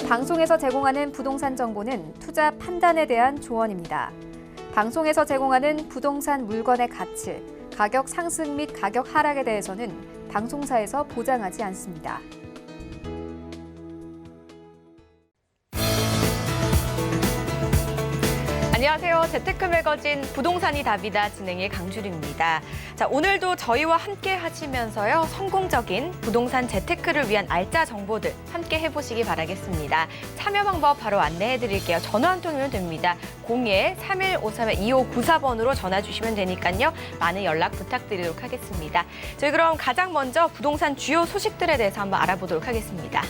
방송에서 제공하는 부동산 정보는 투자 판단에 대한 조언입니다. 방송에서 제공하는 부동산 물건의 가치, 가격 상승 및 가격 하락에 대해서는 방송사에서 보장하지 않습니다. 안녕하세요. 재테크 매거진 부동산이 답이다 진행의 강주리입니다. 자, 오늘도 저희와 함께 하시면서요. 성공적인 부동산 재테크를 위한 알짜 정보들 함께 해보시기 바라겠습니다. 참여 방법 바로 안내해 드릴게요. 전화 한 통이면 됩니다. 02-3153-2594번으로 전화 주시면 되니까요. 많은 연락 부탁드리도록 하겠습니다. 저희 그럼 가장 먼저 부동산 주요 소식들에 대해서 한번 알아보도록 하겠습니다.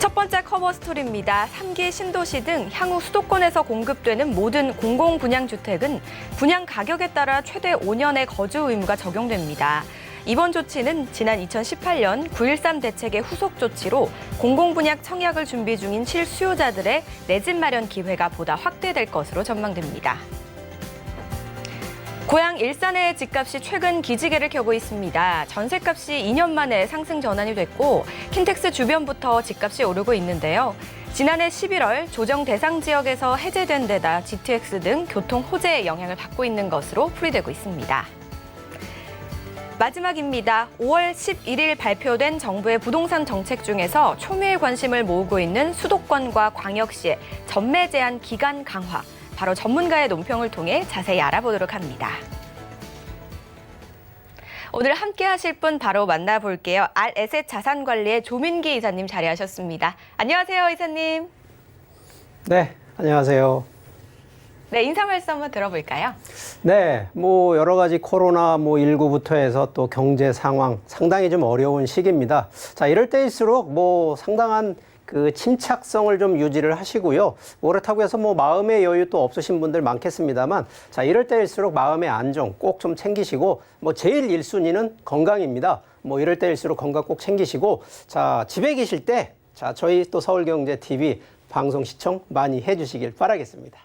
첫 번째 커버 스토리입니다. 3기 신도시 등 향후 수도권에서 공급되는 모든 공공분양주택은 분양 가격에 따라 최대 5년의 거주 의무가 적용됩니다. 이번 조치는 지난 2018년 9.13 대책의 후속 조치로 공공분양 청약을 준비 중인 실수요자들의 내 집 마련 기회가 보다 확대될 것으로 전망됩니다. 고향 일산의 집값이 최근 기지개를 켜고 있습니다. 전셋값이 2년 만에 상승 전환이 됐고 킨텍스 주변부터 집값이 오르고 있는데요. 지난해 11월 조정 대상 지역에서 해제된 데다 GTX 등 교통 호재의 영향을 받고 있는 것으로 풀이되고 있습니다. 마지막입니다. 5월 11일 발표된 정부의 부동산 정책 중에서 초미의 관심을 모으고 있는 수도권과 광역시의 전매 제한 기간 강화. 바로 전문가의 논평을 통해 자세히 알아보도록 합니다. 오늘 함께 하실 분 바로 만나볼게요. 알에셋 자산관리의 조민기 이사님 자리하셨습니다. 안녕하세요, 이사님. 네, 안녕하세요. 네, 인사 말씀 한번 들어볼까요? 네, 여러 가지 코로나 19부터 해서 또 경제 상황 상당히 좀 어려운 시기입니다. 자, 이럴 때일수록 상당한 그 침착성을 좀 유지를 하시고요. 그렇다고 해서 마음의 여유 또 없으신 분들 많겠습니다만, 자, 이럴 때일수록 마음의 안정 꼭 좀 챙기시고, 제일 1순위는 건강입니다. 이럴 때일수록 건강 꼭 챙기시고, 자, 집에 계실 때, 자, 저희 또 서울경제TV 방송 시청 많이 해주시길 바라겠습니다.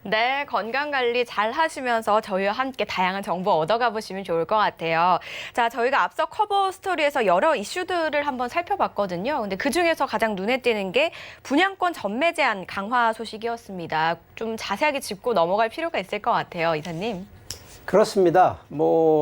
네, 건강관리 잘 하시면서 저희와 함께 다양한 정보 얻어가 보시면 좋을 것 같아요. 자, 저희가 앞서 커버 스토리에서 여러 이슈들을 한번 살펴봤거든요. 근데 그중에서 가장 눈에 띄는 게 분양권 전매 제한 강화 소식이었습니다. 좀 자세하게 짚고 넘어갈 필요가 있을 것 같아요, 이사님. 그렇습니다.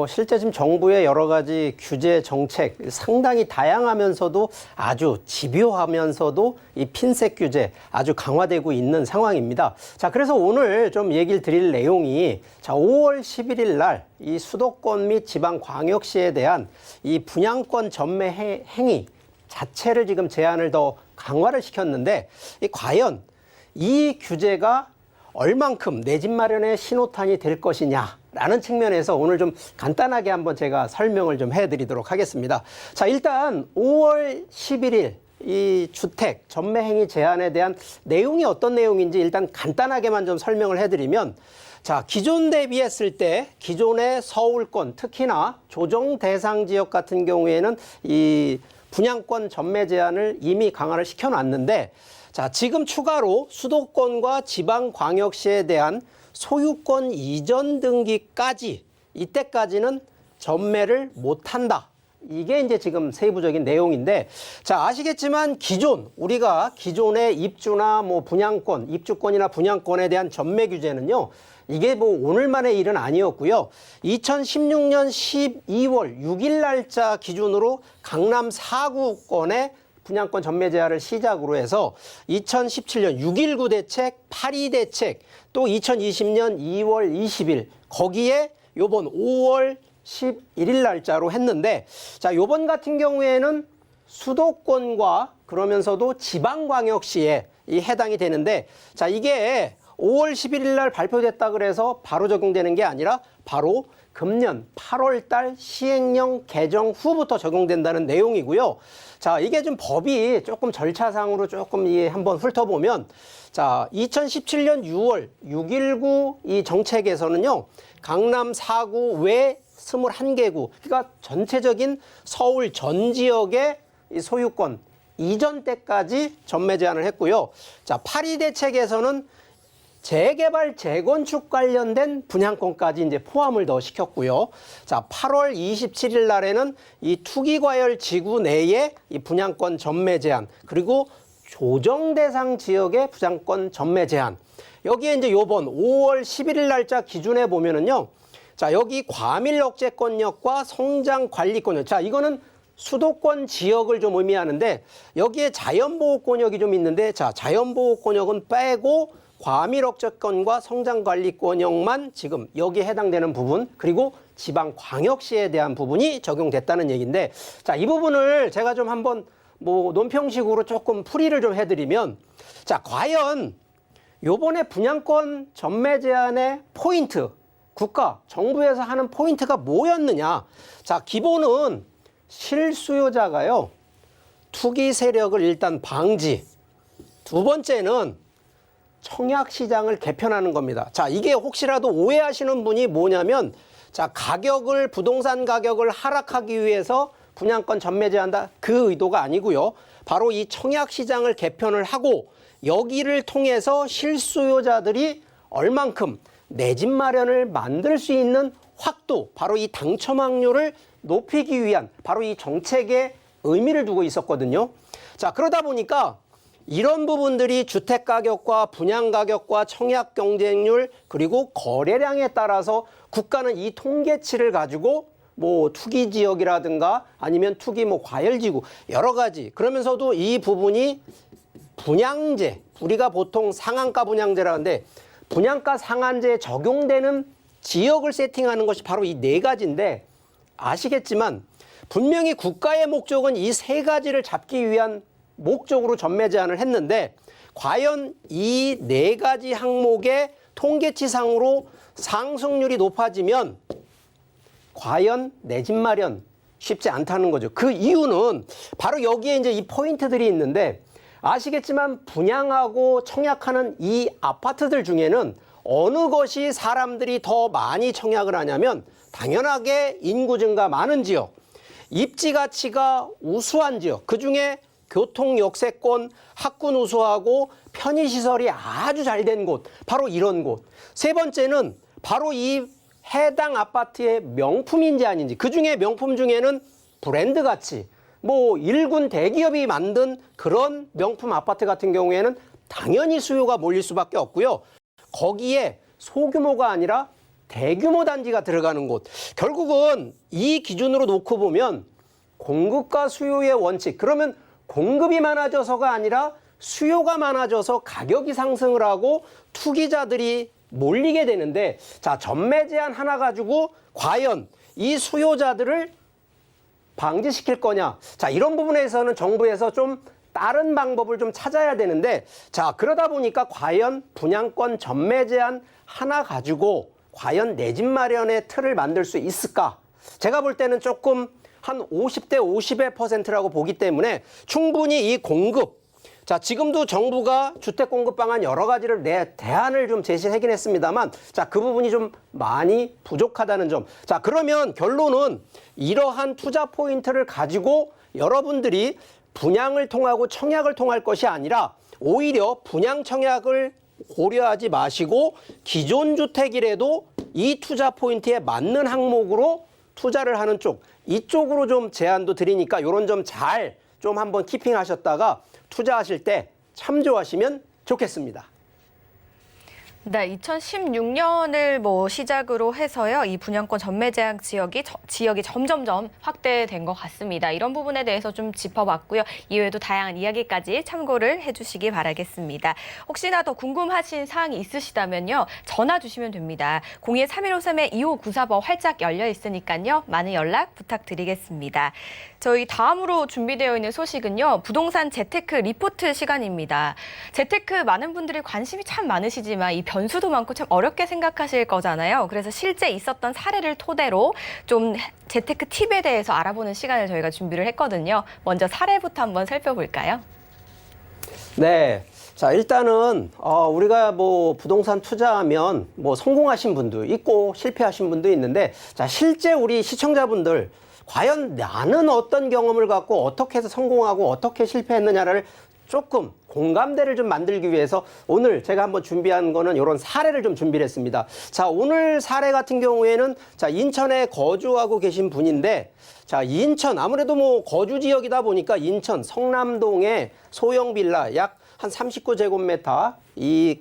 실제 지금 정부의 여러 가지 규제 정책 상당히 다양하면서도 아주 집요하면서도 이 핀셋 규제 아주 강화되고 있는 상황입니다. 자, 그래서 오늘 좀 얘기를 드릴 내용이 자, 5월 11일 날 이 수도권 및 지방 광역시에 대한 이 분양권 전매 행위 자체를 지금 제한을 더 강화를 시켰는데 과연 이 규제가 얼만큼 내 집 마련의 신호탄이 될 것이냐라는 측면에서 오늘 좀 간단하게 한번 제가 설명을 좀 해드리도록 하겠습니다. 자, 일단 5월 11일 이 주택 전매 행위 제한에 대한 내용이 어떤 내용인지 일단 간단하게만 좀 설명을 해드리면, 자, 기존 대비했을 때 기존의 서울권 특히나 조정 대상 지역 같은 경우에는 이 분양권 전매 제한을 이미 강화를 시켜놨는데, 자, 지금 추가로 수도권과 지방광역시에 대한 소유권 이전 등기까지 이때까지는 전매를 못한다. 이게 이제 지금 세부적인 내용인데, 자, 아시겠지만 우리가 기존의 입주나 분양권, 입주권이나 분양권에 대한 전매 규제는요, 이게 오늘만의 일은 아니었고요. 2016년 12월 6일 날짜 기준으로 강남 4구권에 분양권 전매 제한을 시작으로 해서 2017년 6.19 대책, 8.2 대책, 또 2020년 2월 20일 거기에 요번 5월 11일 날짜로 했는데, 자, 요번 같은 경우에는 수도권과 그러면서도 지방광역시에 해당이 되는데, 자, 이게 5월 11일 날 발표됐다 그래서 바로 적용되는 게 아니라 바로 금년 8월 달 시행령 개정 후부터 적용된다는 내용이고요. 자, 이게 좀 법이 조금 절차상으로 조금 한번 훑어보면, 자, 2017년 6월 6.19 이 정책에서는요, 강남 4구 외 21개구, 그러니까 전체적인 서울 전 지역의 이 소유권 이전 때까지 전매 제한을 했고요. 자, 8.2 대책에서는 재개발, 재건축 관련된 분양권까지 이제 포함을 더 시켰고요. 자, 8월 27일 날에는 이 투기과열 지구 내에 이 분양권 전매 제한, 그리고 조정 대상 지역의 분양권 전매 제한. 여기에 이제 요번 5월 11일 날짜 기준에 보면은요. 자, 여기 과밀 억제권역과 성장 관리권역. 자, 이거는 수도권 지역을 좀 의미하는데 여기에 자연보호권역이 좀 있는데, 자, 자연보호권역은 빼고 과밀 억제권과 성장관리권역만 지금 여기에 해당되는 부분, 그리고 지방광역시에 대한 부분이 적용됐다는 얘기인데, 자, 이 부분을 제가 좀 한번 뭐 논평식으로 조금 풀이를 좀 해드리면, 자, 과연 요번에 분양권 전매 제한의 포인트, 국가, 정부에서 하는 포인트가 뭐였느냐. 자, 기본은 실수요자가요, 투기 세력을 일단 방지. 두 번째는 청약시장을 개편하는 겁니다. 자, 이게 혹시라도 오해하시는 분이 뭐냐면, 자, 부동산 가격을 하락하기 위해서 분양권 전매 제한다. 그 의도가 아니고요. 바로 이 청약시장을 개편을 하고 여기를 통해서 실수요자들이 얼만큼 내 집 마련을 만들 수 있는 확도, 바로 이 당첨 확률을 높이기 위한 바로 이 정책에 의미를 두고 있었거든요. 자, 그러다 보니까 이런 부분들이 주택가격과 분양가격과 청약 경쟁률, 그리고 거래량에 따라서 국가는 이 통계치를 가지고 뭐 투기 지역이라든가 아니면 투기 뭐 과열지구 여러 가지, 그러면서도 이 부분이 분양제, 우리가 보통 상한가 분양제라 하는데 분양가 상한제에 적용되는 지역을 세팅하는 것이 바로 이 네 가지인데, 아시겠지만 분명히 국가의 목적은 이 세 가지를 잡기 위한 목적으로 전매 제한을 했는데, 과연 이 네 가지 항목의 통계치상으로 상승률이 높아지면 과연 내 집 마련 쉽지 않다는 거죠. 그 이유는 바로 여기에 이제 이 포인트들이 있는데, 아시겠지만 분양하고 청약하는 이 아파트들 중에는 어느 것이 사람들이 더 많이 청약을 하냐면 당연하게 인구 증가 많은 지역, 입지 가치가 우수한 지역, 그중에 교통 역세권, 학군 우수하고 편의시설이 아주 잘 된 곳, 바로 이런 곳. 세 번째는 바로 이 해당 아파트의 명품인지 아닌지, 그중에 명품 중에는 브랜드 가치, 뭐 일군 대기업이 만든 그런 명품 아파트 같은 경우에는 당연히 수요가 몰릴 수밖에 없고요. 거기에 소규모가 아니라 대규모 단지가 들어가는 곳. 결국은 이 기준으로 놓고 보면 공급과 수요의 원칙, 그러면 공급이 많아져서가 아니라 수요가 많아져서 가격이 상승을 하고 투기자들이 몰리게 되는데, 자, 전매 제한 하나 가지고 과연 이 수요자들을 방지시킬 거냐. 자, 이런 부분에서는 정부에서 좀 다른 방법을 좀 찾아야 되는데, 자, 그러다 보니까 과연 분양권 전매 제한 하나 가지고 과연 내 집 마련의 틀을 만들 수 있을까? 제가 볼 때는 조금 한 50대 50의 %라고 보기 때문에 충분히 이 공급, 자, 지금도 정부가 주택 공급 방안 여러 가지를 대안을 좀 제시하긴 했습니다만, 자, 그 부분이 좀 많이 부족하다는 점. 자, 그러면 결론은 이러한 투자 포인트를 가지고 여러분들이 분양을 통하고 청약을 통할 것이 아니라 오히려 분양 청약을 고려하지 마시고 기존 주택이라도 이 투자 포인트에 맞는 항목으로 투자를 하는 쪽, 이쪽으로 좀 제안도 드리니까 이런 점 잘 좀 한번 키핑하셨다가 투자하실 때 참조하시면 좋겠습니다. 네, 2016년을 시작으로 해서요, 이 분양권 전매 제한 지역이 점점점 확대된 것 같습니다. 이런 부분에 대해서 좀 짚어봤고요. 이외에도 다양한 이야기까지 참고를 해주시기 바라겠습니다. 혹시나 더 궁금하신 사항이 있으시다면요, 전화 주시면 됩니다. 02-3153-2594번 활짝 열려 있으니까요, 많은 연락 부탁드리겠습니다. 저희 다음으로 준비되어 있는 소식은요, 부동산 재테크 리포트 시간입니다. 재테크 많은 분들이 관심이 참 많으시지만 이 변수도 많고 참 어렵게 생각하실 거잖아요. 그래서 실제 있었던 사례를 토대로 좀 재테크 팁에 대해서 알아보는 시간을 저희가 준비를 했거든요. 먼저 사례부터 한번 살펴볼까요? 네. 자, 일단은 우리가 부동산 투자하면 성공하신 분도 있고 실패하신 분도 있는데, 자, 실제 우리 시청자분들 과연 나는 어떤 경험을 갖고 어떻게 해서 성공하고 어떻게 실패했느냐를 조금 공감대를 좀 만들기 위해서 오늘 제가 한번 준비한 거는 이런 사례를 좀 준비를 했습니다. 자, 오늘 사례 같은 경우에는 자, 인천에 거주하고 계신 분인데 자, 인천 아무래도 뭐 거주 지역이다 보니까 인천 성남동의 소형 빌라 약 한 39제곱미터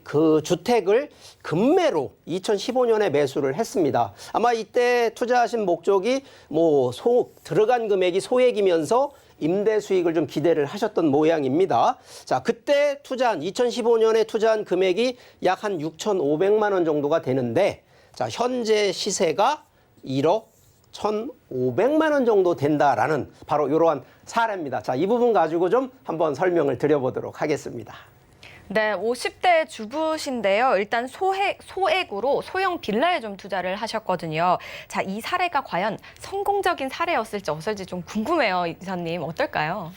그 주택을 급매로 2015년에 매수를 했습니다. 아마 이때 투자하신 목적이 뭐 들어간 금액이 소액이면서 임대 수익을 좀 기대를 하셨던 모양입니다. 자, 그때 2015년에 투자한 금액이 약 한 6,500만 원 정도가 되는데 자, 현재 시세가 1억 1,500만 원 정도 된다라는 바로 이러한 사례입니다. 자, 이 부분 가지고 좀 한번 설명을 드려보도록 하겠습니다. 네, 50대 주부신데요. 일단 소액으로 소형 빌라에 좀 투자를 하셨거든요. 자, 이 사례가 과연 성공적인 사례였을지 어떨지 좀 궁금해요, 이사님. 어떨까요?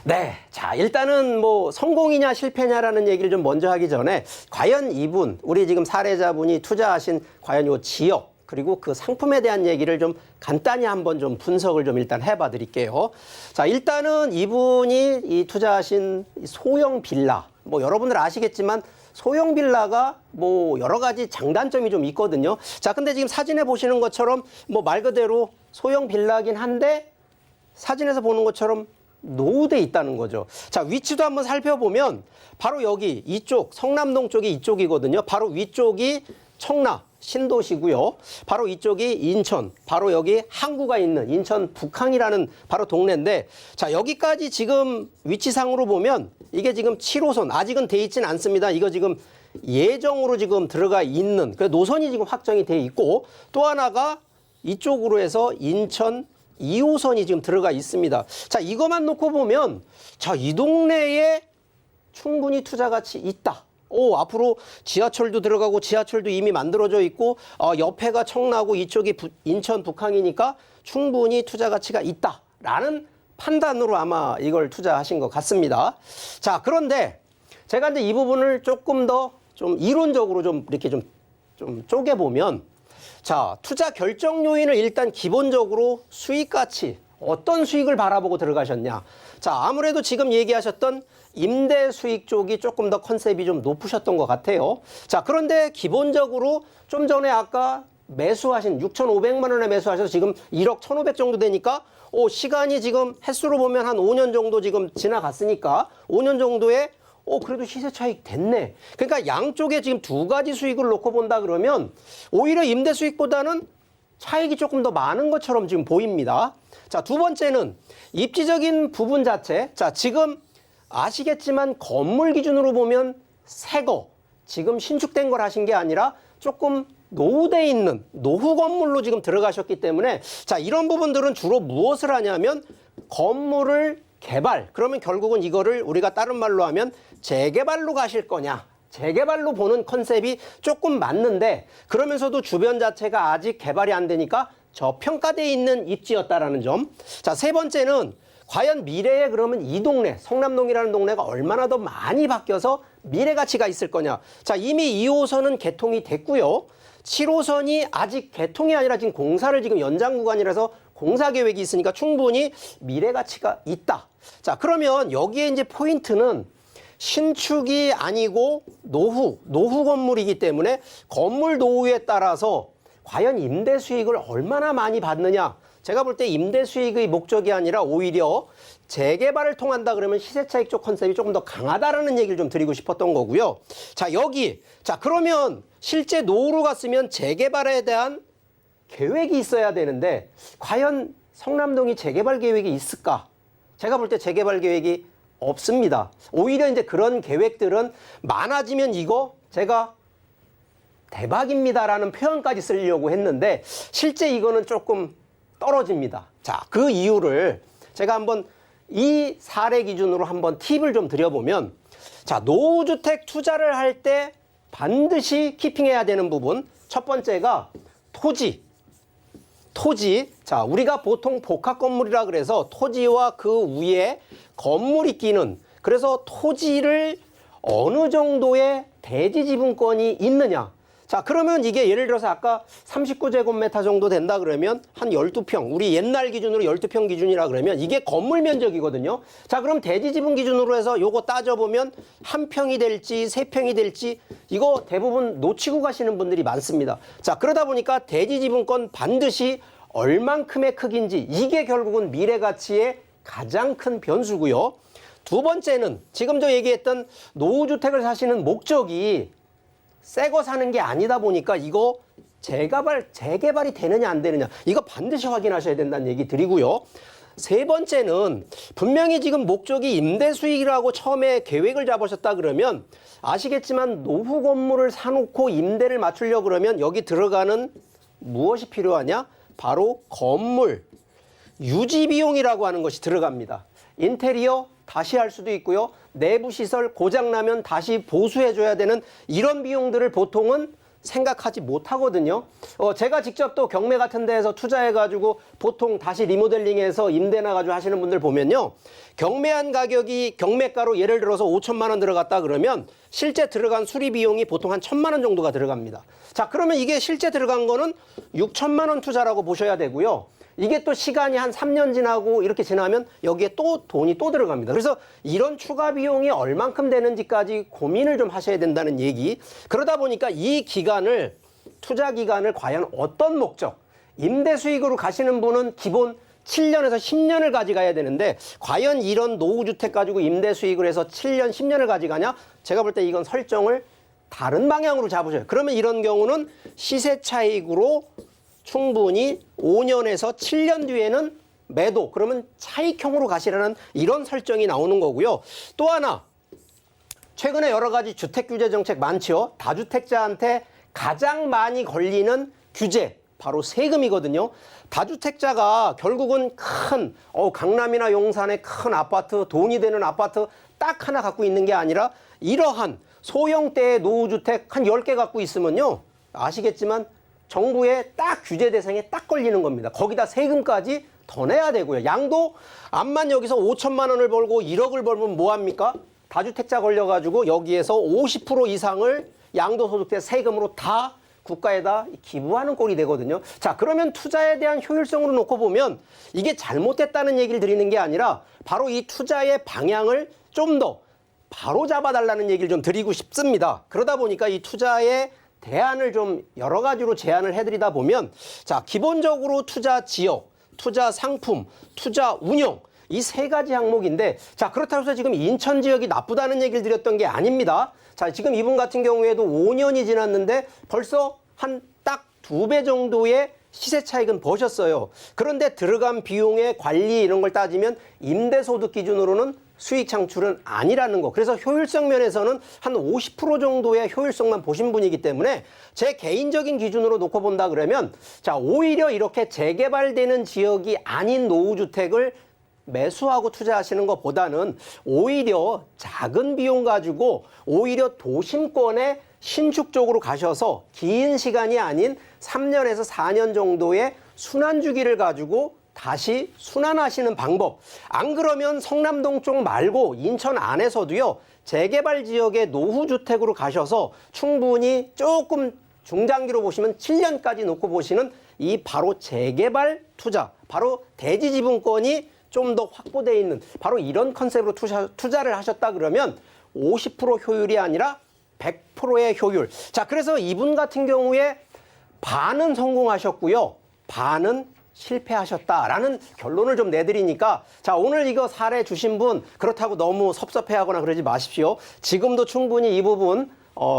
네, 자, 일단은 뭐 성공이냐 실패냐라는 얘기를 좀 먼저 하기 전에 과연 이분, 우리 지금 사례자분이 투자하신 과연 요 지역 그리고 그 상품에 대한 얘기를 좀 간단히 한번 좀 분석을 좀 일단 해봐 드릴게요. 자, 일단은 이분이 이 투자하신 소형 빌라, 뭐 여러분들 아시겠지만 소형 빌라가 뭐 여러 가지 장단점이 좀 있거든요. 자, 근데 지금 사진에 보시는 것처럼 뭐 말 그대로 소형 빌라긴 한데 사진에서 보는 것처럼 노후돼 있다는 거죠. 자, 위치도 한번 살펴보면 바로 여기 이쪽 성남동 쪽이 이쪽이거든요. 바로 위쪽이 청라 신도시고요. 바로 이쪽이 인천, 바로 여기 항구가 있는 인천 북항이라는 바로 동네인데 자, 여기까지 지금 위치상으로 보면 이게 지금 7호선 아직은 돼 있지는 않습니다. 이거 지금 예정으로 지금 들어가 있는 그 노선이 지금 확정이 돼 있고 또 하나가 이쪽으로 해서 인천 2호선이 지금 들어가 있습니다. 자, 이것만 놓고 보면 자, 이 동네에 충분히 투자 가치 있다. 앞으로 지하철도 들어가고 지하철도 이미 만들어져 있고 옆에가 청라고 이쪽이 인천 북항이니까 충분히 투자 가치가 있다라는 판단으로 아마 이걸 투자하신 것 같습니다. 자, 그런데 제가 이제 이 부분을 조금 더 좀 이론적으로 좀 이렇게 좀 쪼개보면 자, 투자 결정 요인을 일단 기본적으로 수익 가치, 어떤 수익을 바라보고 들어가셨냐. 자, 아무래도 지금 얘기하셨던 임대 수익 쪽이 조금 더 컨셉이 좀 높으셨던 것 같아요. 자, 그런데 기본적으로 좀 전에 아까 매수하신 6,500만 원에 매수하셔서 지금 1억 1,500 정도 되니까 시간이 지금 횟수로 보면 한 5년 정도 지금 지나갔으니까 5년 정도에 그래도 시세 차익 됐네. 그러니까 양쪽에 지금 두 가지 수익을 놓고 본다 그러면 오히려 임대 수익보다는 차익이 조금 더 많은 것처럼 지금 보입니다. 자, 두 번째는 입지적인 부분 자체. 자, 지금 아시겠지만 건물 기준으로 보면 새거, 지금 신축된 걸 하신 게 아니라 조금 노후돼 있는 노후 건물로 지금 들어가셨기 때문에 자, 이런 부분들은 주로 무엇을 하냐면 건물을 개발, 그러면 결국은 이거를 우리가 다른 말로 하면 재개발로 가실 거냐, 재개발로 보는 컨셉이 조금 맞는데 그러면서도 주변 자체가 아직 개발이 안 되니까 저평가되어 있는 입지였다라는 점. 자, 세 번째는 과연 미래에 그러면 이 동네, 성남동이라는 동네가 얼마나 더 많이 바뀌어서 미래 가치가 있을 거냐. 자, 이미 2호선은 개통이 됐고요. 7호선이 아직 개통이 아니라 지금 공사를 지금 연장 구간이라서 공사 계획이 있으니까 충분히 미래 가치가 있다. 자, 그러면 여기에 이제 포인트는 신축이 아니고 노후 건물이기 때문에 건물 노후에 따라서 과연 임대 수익을 얼마나 많이 받느냐. 제가 볼 때 임대 수익의 목적이 아니라 오히려 재개발을 통한다 그러면 시세 차익 쪽 컨셉이 조금 더 강하다라는 얘기를 좀 드리고 싶었던 거고요. 자, 그러면 실제 노후로 갔으면 재개발에 대한 계획이 있어야 되는데 과연 성남동이 재개발 계획이 있을까? 제가 볼 때 재개발 계획이 없습니다. 오히려 이제 그런 계획들은 많아지면 이거 제가 대박입니다라는 표현까지 쓰려고 했는데 실제 이거는 조금 떨어집니다. 자, 그 이유를 제가 한번 이 사례 기준으로 한번 팁을 좀 드려보면 자, 노후주택 투자를 할 때 반드시 키핑해야 되는 부분 첫 번째가 토지. 자, 우리가 보통 복합 건물이라 그래서 토지와 그 위에 건물이 끼는 그래서 토지를 어느 정도의 대지 지분권이 있느냐. 자, 그러면 이게 예를 들어서 아까 39제곱미터 정도 된다 그러면 한 12평, 우리 옛날 기준으로 12평 기준이라 그러면 이게 건물 면적이거든요. 자, 그럼 대지 지분 기준으로 해서 요거 따져보면 한 평이 될지 세 평이 될지 이거 대부분 놓치고 가시는 분들이 많습니다. 자, 그러다 보니까 대지 지분권 반드시 얼만큼의 크기인지 이게 결국은 미래 가치의 가장 큰 변수고요. 두 번째는 지금 저 얘기했던 노후주택을 사시는 목적이 새 거 사는 게 아니다 보니까 이거 재개발이 되느냐 안 되느냐 이거 반드시 확인하셔야 된다는 얘기 드리고요. 세 번째는 분명히 지금 목적이 임대 수익이라고 처음에 계획을 잡으셨다 그러면 아시겠지만 노후 건물을 사놓고 임대를 맞추려고 그러면 여기 들어가는 무엇이 필요하냐? 바로 건물 유지 비용이라고 하는 것이 들어갑니다. 인테리어 다시 할 수도 있고요. 내부 시설 고장나면 다시 보수해줘야 되는 이런 비용들을 보통은 생각하지 못하거든요. 제가 직접 또 경매 같은 데에서 투자해가지고 보통 다시 리모델링해서 임대 나가지고 하시는 분들 보면요. 경매한 가격이 경매가로 예를 들어서 5천만 원 들어갔다 그러면 실제 들어간 수리 비용이 보통 한 1,000만 원 정도가 들어갑니다. 자, 그러면 이게 실제 들어간 거는 6천만 원 투자라고 보셔야 되고요. 이게 또 시간이 한 3년 지나고 이렇게 지나면 여기에 또 돈이 또 들어갑니다. 그래서 이런 추가 비용이 얼만큼 되는지까지 고민을 좀 하셔야 된다는 얘기. 그러다 보니까 이 기간을, 투자 기간을 과연 어떤 목적, 임대 수익으로 가시는 분은 기본 7년에서 10년을 가져가야 되는데 과연 이런 노후주택 가지고 임대 수익을 해서 7년, 10년을 가져가냐? 제가 볼 때 이건 설정을 다른 방향으로 잡으셔요. 그러면 이런 경우는 시세 차익으로 충분히 5년에서 7년 뒤에는 매도, 그러면 차익형으로 가시라는 이런 설정이 나오는 거고요. 또 하나, 최근에 여러 가지 주택 규제 정책 많죠. 다주택자한테 가장 많이 걸리는 규제, 바로 세금이거든요. 다주택자가 결국은 큰 강남이나 용산의 큰 아파트, 돈이 되는 아파트 딱 하나 갖고 있는 게 아니라 이러한 소형대의 노후주택 한 10개 갖고 있으면요. 아시겠지만 정부의 딱 규제 대상에 딱 걸리는 겁니다. 거기다 세금까지 더 내야 되고요. 양도 암만 여기서 5천만 원을 벌고 1억을 벌면 뭐합니까? 다주택자 걸려가지고 여기에서 50% 이상을 양도소득세 세금으로 다 국가에다 기부하는 꼴이 되거든요. 자, 그러면 투자에 대한 효율성으로 놓고 보면 이게 잘못됐다는 얘기를 드리는 게 아니라 바로 이 투자의 방향을 좀 더 바로 잡아달라는 얘기를 좀 드리고 싶습니다. 그러다 보니까 이 투자의 대안을 좀 여러 가지로 제안을 해드리다 보면 자, 기본적으로 투자 지역, 투자 상품, 투자 운영 이 세 가지 항목인데 자, 그렇다고 해서 지금 인천 지역이 나쁘다는 얘기를 드렸던 게 아닙니다. 자, 지금 이분 같은 경우에도 5년이 지났는데 벌써 한 딱 2배 정도의 시세 차익은 버셨어요. 그런데 들어간 비용의 관리 이런 걸 따지면 임대소득 기준으로는 수익 창출은 아니라는 거. 그래서 효율성 면에서는 한 50% 정도의 효율성만 보신 분이기 때문에 제 개인적인 기준으로 놓고 본다 그러면 자, 오히려 이렇게 재개발되는 지역이 아닌 노후주택을 매수하고 투자하시는 것보다는 오히려 작은 비용 가지고 오히려 도심권의 신축 쪽으로 가셔서 긴 시간이 아닌 3년에서 4년 정도의 순환주기를 가지고 다시 순환하시는 방법. 안 그러면 성남동 쪽 말고 인천 안에서도요. 재개발 지역의 노후주택으로 가셔서 충분히 조금 중장기로 보시면 7년까지 놓고 보시는 이 바로 재개발 투자, 바로 대지지분권이 좀 더 확보되어 있는 바로 이런 컨셉으로 투자를 하셨다 그러면 50% 효율이 아니라 100%의 효율. 자, 그래서 이분 같은 경우에 반은 성공하셨고요. 반은 실패하셨다라는 결론을 좀 내드리니까 자, 오늘 이거 사례 주신 분 그렇다고 너무 섭섭해하거나 그러지 마십시오. 지금도 충분히 이 부분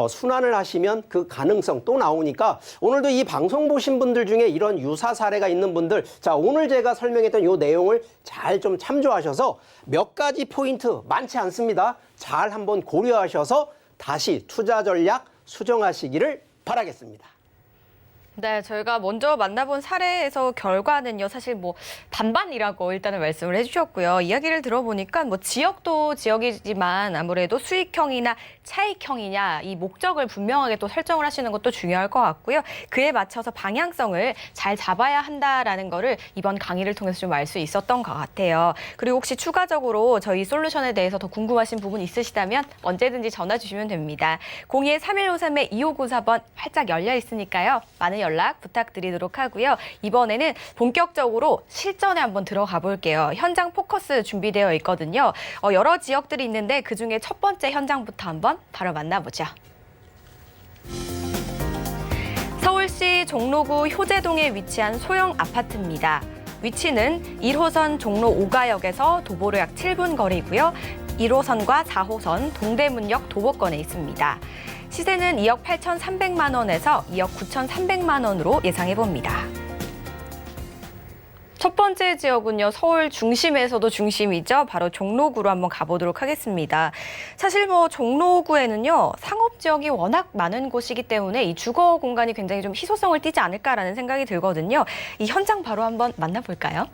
순환을 하시면 그 가능성 또 나오니까 오늘도 이 방송 보신 분들 중에 이런 유사 사례가 있는 분들 자, 오늘 제가 설명했던 이 내용을 잘 좀 참조하셔서 몇 가지 포인트 많지 않습니다. 잘 한번 고려하셔서 다시 투자 전략 수정하시기를 바라겠습니다. 네, 저희가 먼저 만나본 사례에서 결과는요, 사실 뭐 반반이라고 일단은 말씀을 해주셨고요. 이야기를 들어보니까 뭐 지역도 지역이지만 아무래도 수익형이나 차익형이냐 이 목적을 분명하게 또 설정을 하시는 것도 중요할 것 같고요. 그에 맞춰서 방향성을 잘 잡아야 한다라는 거를 이번 강의를 통해서 좀 알 수 있었던 것 같아요. 그리고 혹시 추가적으로 저희 솔루션에 대해서 더 궁금하신 부분 있으시다면 언제든지 전화 주시면 됩니다. 02-3153-2594번 활짝 열려 있으니까요. 많은 연락 부탁드리도록 하고요. 이번에는 본격적으로 실전에 한번 들어가 볼게요. 현장 포커스 준비되어 있거든요. 여러 지역들이 있는데 그중에 첫 번째 현장부터 한번 바로 만나보죠. 서울시 종로구 효재동에 위치한 소형 아파트입니다. 위치는 1호선 종로 5가역에서 도보로 약 7분 거리고요. 1호선과 4호선 동대문역 도보권에 있습니다. 시세는 2억 8,300만 원에서 2억 9,300만 원으로 예상해 봅니다. 첫 번째 지역은요, 서울 중심에서도 중심이죠. 바로 종로구로 한번 가보도록 하겠습니다. 사실 뭐 종로구에는요, 상업 지역이 워낙 많은 곳이기 때문에 이 주거 공간이 굉장히 좀 희소성을 띠지 않을까라는 생각이 들거든요. 이 현장 바로 한번 만나볼까요?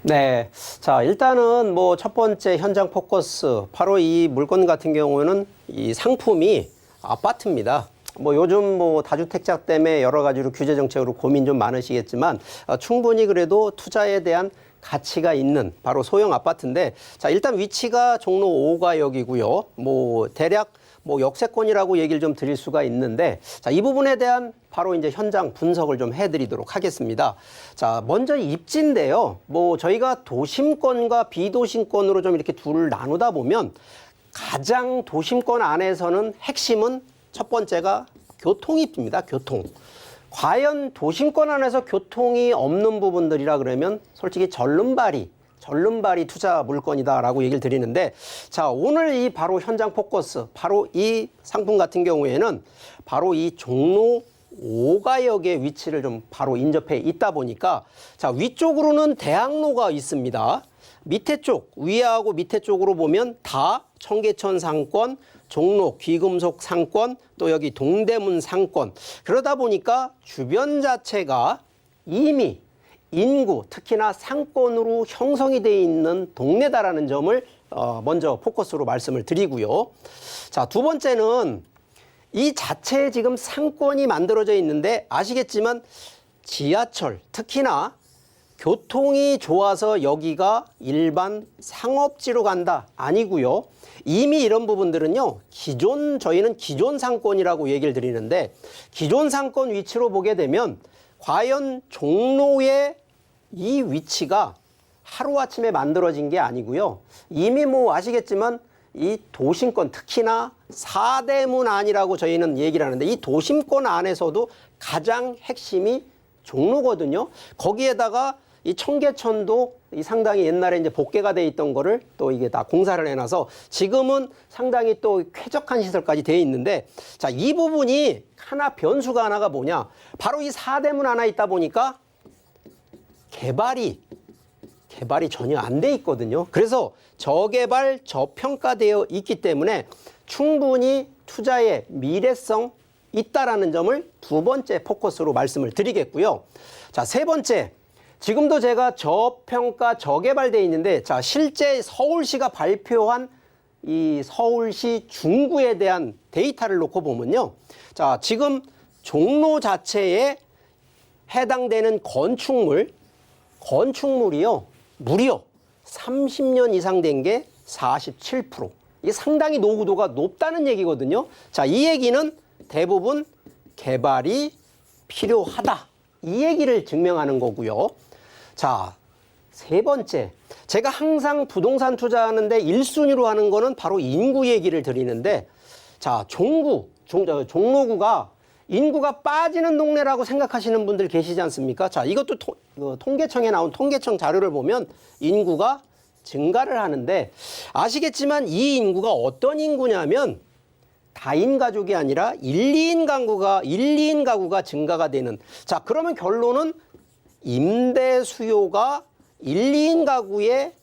네. 자, 일단은 뭐 첫 번째 현장 포커스, 바로 이 물건 같은 경우는 이 상품이 아파트입니다. 뭐 요즘 뭐 다주택자 때문에 여러 가지로 규제 정책으로 고민 좀 많으시겠지만 충분히 그래도 투자에 대한 가치가 있는 바로 소형 아파트인데, 자, 일단 위치가 종로 5가역이고요. 뭐 대략 뭐 역세권이라고 얘기를 좀 드릴 수가 있는데, 자, 이 부분에 대한 바로 이제 현장 분석을 좀 해드리도록 하겠습니다. 자, 먼저 입지인데요. 뭐 저희가 도심권과 비도심권으로 좀 이렇게 둘을 나누다 보면 가장 도심권 안에서는 핵심은 첫 번째가 교통입니다. 교통. 과연 도심권 안에서 교통이 없는 부분들이라 그러면 솔직히 절름발이 투자 물건이다라고 얘기를 드리는데, 자, 오늘 이 바로 현장 포커스, 바로 이 상품 같은 경우에는 바로 이 종로 5가역의 위치를 좀 바로 인접해 있다 보니까, 자, 위쪽으로는 대학로가 있습니다. 밑에 쪽, 위하고 밑에 쪽으로 보면 다 청계천 상권, 종로 귀금속 상권, 또 여기 동대문 상권. 그러다 보니까 주변 자체가 이미 인구, 특히나 상권으로 형성이 돼 있는 동네다라는 점을 먼저 포커스로 말씀을 드리고요. 자, 두 번째는 이 자체에 지금 상권이 만들어져 있는데, 아시겠지만 지하철, 특히나 교통이 좋아서 여기가 일반 상업지로 간다 아니고요. 이미 이런 부분들은요, 저희는 기존 상권이라고 얘기를 드리는데, 기존 상권 위치로 보게 되면 과연 종로의 이 위치가 하루아침에 만들어진 게 아니고요. 이미 뭐 아시겠지만 이 도심권, 특히나 사대문 안이라고 저희는 얘기를 하는데, 이 도심권 안에서도 가장 핵심이 종로거든요. 거기에다가 이 청계천도 이 상당히 옛날에 이제 복개가 돼 있던 거를 또 이게 다 공사를 해놔서 지금은 상당히 또 쾌적한 시설까지 돼 있는데, 자, 이 부분이 변수가 하나가 뭐냐? 바로 이 사대문 하나 있다 보니까 개발이 전혀 안 돼 있거든요. 그래서 저개발, 저평가되어 있기 때문에 충분히 투자의 미래성 있다라는 점을 두 번째 포커스로 말씀을 드리겠고요. 자, 세 번째. 지금도 제가 저평가, 저개발되어 있는데, 자, 실제 서울시가 발표한 이 서울시 중구에 대한 데이터를 놓고 보면요. 자, 지금 종로 자체에 해당되는 건축물이요. 무려 30년 이상 된 게 47%. 이게 상당히 노후도가 높다는 얘기거든요. 자, 이 얘기는 대부분 개발이 필요하다. 이 얘기를 증명하는 거고요. 자, 세 번째. 제가 항상 부동산 투자하는데 1순위로 하는 거는 바로 인구 얘기를 드리는데, 자, 종로구가 인구가 빠지는 동네라고 생각하시는 분들 계시지 않습니까? 자, 이것도 통계청에 나온 통계청 자료를 보면 인구가 증가를 하는데, 아시겠지만 이 인구가 어떤 인구냐면 다인 가족이 아니라 1, 2인 가구가 증가가 되는. 자, 그러면 결론은 임대 수요가 1, 2인 가구에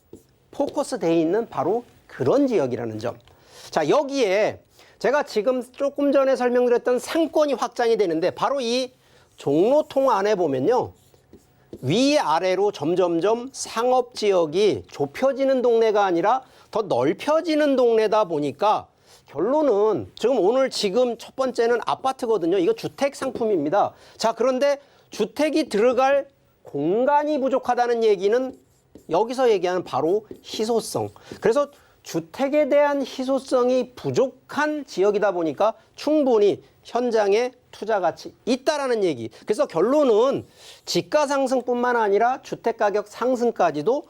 포커스 돼 있는 바로 그런 지역이라는 점. 자, 여기에 제가 지금 조금 전에 설명드렸던 상권이 확장이 되는데, 바로 이 종로통 안에 보면요. 위아래로 점점점 상업지역이 좁혀지는 동네가 아니라 더 넓혀지는 동네다 보니까 결론은 지금 첫 번째는 아파트거든요. 이거 주택 상품입니다. 자, 그런데 주택이 들어갈 공간이 부족하다는 얘기는 여기서 얘기하는 바로 희소성. 그래서 주택에 대한 희소성이 부족한 지역이다 보니까 충분히 현장에 투자 가치 있다라는 얘기. 그래서 결론은 지가 상승뿐만 아니라 주택 가격 상승까지도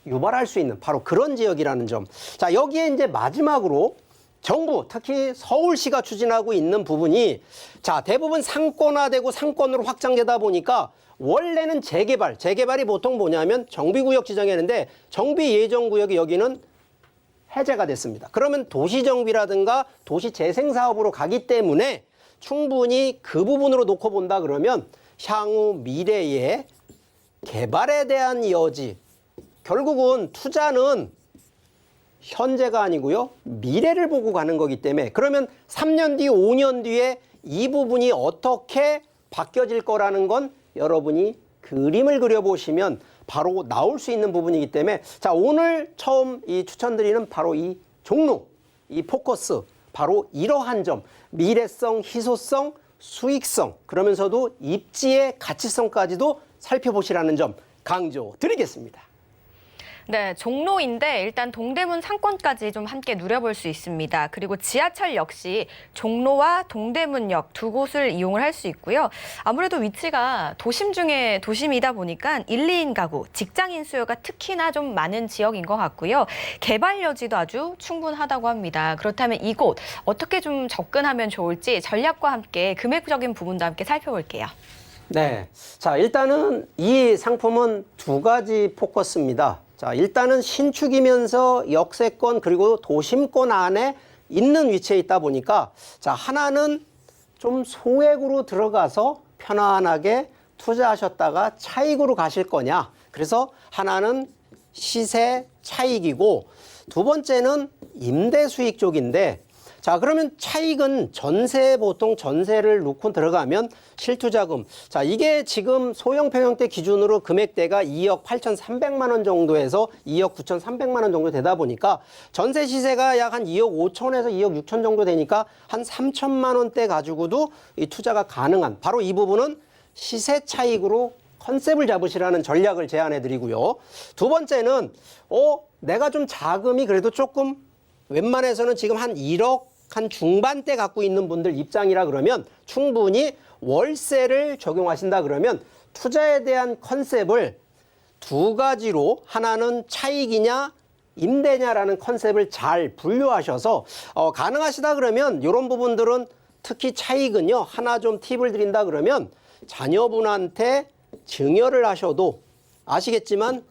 유발할 수 있는 바로 그런 지역이라는 점. 자, 여기에 이제 마지막으로 정부, 특히 서울시가 추진하고 있는 부분이 자, 대부분 상권화되고 상권으로 확장되다 보니까 원래는 재개발이 보통 뭐냐면 정비구역 지정했는데 정비예정구역이 여기는 해제가 됐습니다. 그러면 도시정비라든가 도시재생사업으로 가기 때문에 충분히 그 부분으로 놓고 본다 그러면 향후 미래의 개발에 대한 여지, 결국은 투자는 현재가 아니고요. 미래를 보고 가는 거기 때문에 그러면 3년 뒤, 5년 뒤에 이 부분이 어떻게 바뀌어질 거라는 건 여러분이 그림을 그려보시면 바로 나올 수 있는 부분이기 때문에 자, 오늘 처음 이 추천드리는 바로 이 종로, 이 포커스, 바로 이러한 점, 미래성, 희소성, 수익성, 그러면서도 입지의 가치성까지도 살펴보시라는 점 강조드리겠습니다. 네, 종로인데 일단 동대문 상권까지 좀 함께 누려볼 수 있습니다. 그리고 지하철 역시 종로와 동대문역 두 곳을 이용을 할 수 있고요. 아무래도 위치가 도심 중에 도심이다 보니까 1, 2인 가구, 직장인 수요가 특히나 좀 많은 지역인 것 같고요. 개발 여지도 아주 충분하다고 합니다. 그렇다면 이곳 어떻게 좀 접근하면 좋을지 전략과 함께 금액적인 부분도 함께 살펴볼게요. 네, 자, 일단은 이 상품은 두 가지 포커스입니다. 자, 일단은 신축이면서 역세권 그리고 도심권 안에 있는 위치에 있다 보니까 자, 하나는 좀 소액으로 들어가서 편안하게 투자하셨다가 차익으로 가실 거냐. 그래서 하나는 시세 차익이고 두 번째는 임대 수익 쪽인데 자, 그러면 차익은 보통 전세를 놓고 들어가면 실투자금. 자, 이게 지금 소형 평형대 기준으로 금액대가 2억 8,300만 원 정도에서 2억 9,300만 원 정도 되다 보니까 전세 시세가 약 한 2억 5천에서 2억 6천 정도 되니까 한 3천만 원대 가지고도 이 투자가 가능한 바로 이 부분은 시세 차익으로 컨셉을 잡으시라는 전략을 제안해 드리고요. 두 번째는 내가 좀 자금이 그래도 조금 웬만해서는 지금 한 1억 한 중반대 갖고 있는 분들 입장이라 그러면 충분히 월세를 적용하신다 그러면 투자에 대한 컨셉을 두 가지로 하나는 차익이냐 임대냐라는 컨셉을 잘 분류하셔서 가능하시다 그러면 이런 부분들은 특히 차익은요. 하나 좀 팁을 드린다 그러면 자녀분한테 증여를 하셔도 아시겠지만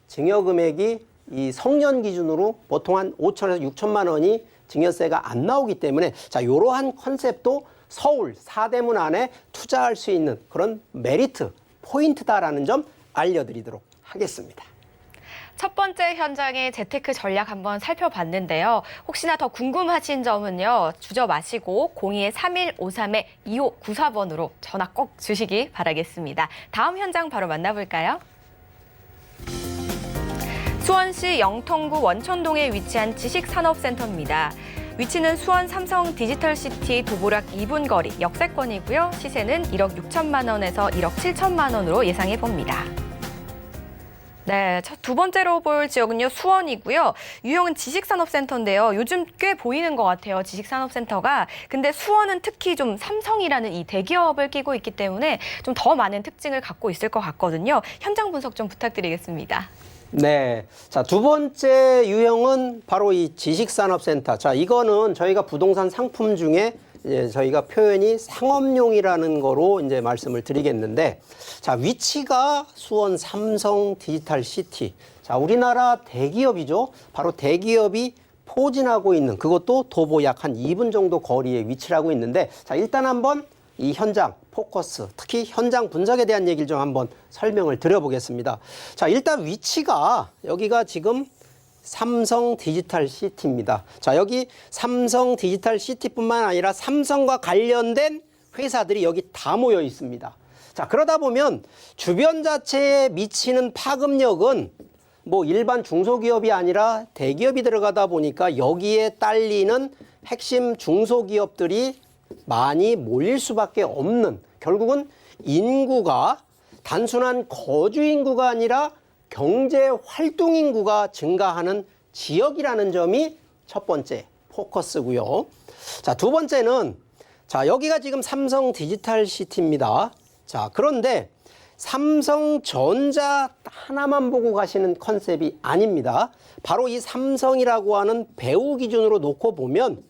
증여 금액이 이 성년 기준으로 보통 한 5천에서 6천만 원이 증여세가 안 나오기 때문에 자, 이러한 컨셉도 서울 사대문 안에 투자할 수 있는 그런 메리트, 포인트다라는 점 알려드리도록 하겠습니다. 첫 번째 현장의 재테크 전략 한번 살펴봤는데요. 혹시나 더 궁금하신 점은요. 주저 마시고 02-3153-2594번으로 전화 꼭 주시기 바라겠습니다. 다음 현장 바로 만나볼까요? 수원시 영통구 원천동에 위치한 지식산업센터입니다. 위치는 수원 삼성 디지털시티 도보락 2분 거리 역세권이고요. 시세는 1억 6천만 원에서 1억 7천만 원으로 예상해 봅니다. 네, 두 번째로 볼 지역은요, 수원이고요. 유형은 지식산업센터인데요. 요즘 꽤 보이는 것 같아요, 지식산업센터가. 근데 수원은 특히 좀 삼성이라는 이 대기업을 끼고 있기 때문에 좀 더 많은 특징을 갖고 있을 것 같거든요. 현장 분석 좀 부탁드리겠습니다. 네. 자, 두 번째 유형은 바로 이 지식산업센터. 자, 이거는 저희가 부동산 상품 중에 이제 저희가 표현이 상업용이라는 거로 이제 말씀을 드리겠는데, 자, 위치가 수원 삼성 디지털 시티. 자, 우리나라 대기업이죠. 바로 대기업이 포진하고 있는 그것도 도보 약 한 2분 정도 거리에 위치를 하고 있는데, 자, 일단 한번 이 현장 포커스, 특히 현장 분석에 대한 얘기를 좀 한번 설명을 드려보겠습니다. 자, 일단 위치가 여기가 지금 삼성 디지털 시티입니다. 자, 여기 삼성 디지털 시티뿐만 아니라 삼성과 관련된 회사들이 여기 다 모여 있습니다. 자, 그러다 보면 주변 자체에 미치는 파급력은 뭐 일반 중소기업이 아니라 대기업이 들어가다 보니까 여기에 딸리는 핵심 중소기업들이 많이 몰릴 수밖에 없는, 결국은 인구가 단순한 거주 인구가 아니라 경제 활동 인구가 증가하는 지역이라는 점이 첫 번째 포커스고요. 자, 두 번째는 자, 여기가 지금 삼성 디지털 시티입니다. 자, 그런데 삼성전자 하나만 보고 가시는 컨셉이 아닙니다. 바로 이 삼성이라고 하는 배후 기준으로 놓고 보면